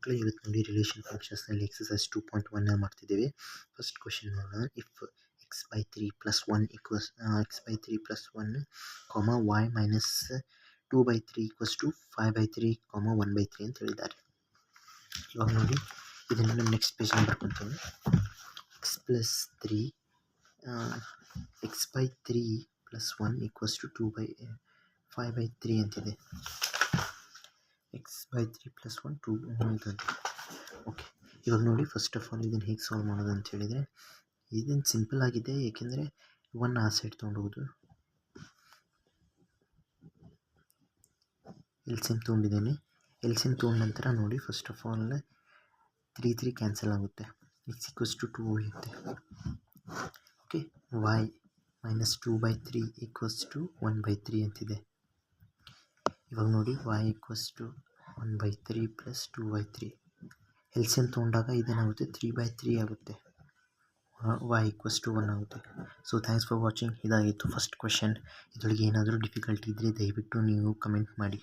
ಮಕ್ಕಳೇ ಇವತ್ತು ನೋಡಿ ರಿಲೇಷನ್ ಫಂಕ್ಷನ್ಸ್ನಲ್ಲಿ ಎಕ್ಸಸೈಸ್ 2.1 ಮಾಡ್ತಿದ್ದೇವೆ. ಫಸ್ಟ್ ಕ್ವೆಶ್ಚನ್ ನೋಡೋಣ. If x/3 + 1 equals x/3 + 1, y - 2/3 = 5/3, 1/3 ಅಂತ ಹೇಳಿದ್ದಾರೆ. ಇವಾಗ ನೋಡಿ ಇದನ್ನು ನಮ್ಮ ನೆಕ್ಸ್ಟ್ ಪೇಜ್ನಲ್ಲಿ ಬರ್ಕೊತೀವಿ. x/3 + 1 = 5/3 ಅಂತಿದೆ. x/3 + 1 2 ಅಂತ. ಓಕೆ, ಇವಾಗ ನೋಡಿ ಫಸ್ಟ್ ಆಫ್ ಆಲ್ ಇದನ್ನು ಹೇಗೆ ಸಾಲ್ವ್ ಮಾಡೋದು ಅಂತ ಹೇಳಿದರೆ, ಇದನ್ನು ಸಿಂಪಲ್ ಆಗಿದೆ. ಏಕೆಂದರೆ 1 ಆ ಸೈಡ್ ತೊಗೊಂಡೋಗೋದು, ಎಲ್ಸಿಎಮ್ ತೊಗೊಂಡಿದ್ದೇನೆ. ಎಲ್ಸಿಎಮ್ ತೊಗೊಂಡ ನಂತರ ನೋಡಿ ಫಸ್ಟ್ ಆಫ್ ಆಲ್ 3 ಕ್ಯಾನ್ಸಲ್ ಆಗುತ್ತೆ, x = 2 ಉಳಿಯುತ್ತೆ. ಓಕೆ, y - 2/3 = 1/3 ಅಂತಿದೆ. ಇವಾಗ ನೋಡಿ y = 1/3 + 2/3 ಎಲ್ಸಿಎಮ್ ತೊಗೊಂಡಾಗ ಇದೇನಾಗುತ್ತೆ 3/3 ಆಗುತ್ತೆ, y = 1 ಆಗುತ್ತೆ. So thanks for watching. ಇದಾಗಿತ್ತು ಫಸ್ಟ್ ಕ್ವೆಶ್ಚನ್. ಇದರೊಳಗೆ ಏನಾದರೂ ಡಿಫಿಕಲ್ಟಿ ಇದ್ದರೆ ದಯವಿಟ್ಟು ನೀವು ಕಮೆಂಟ್ ಮಾಡಿ.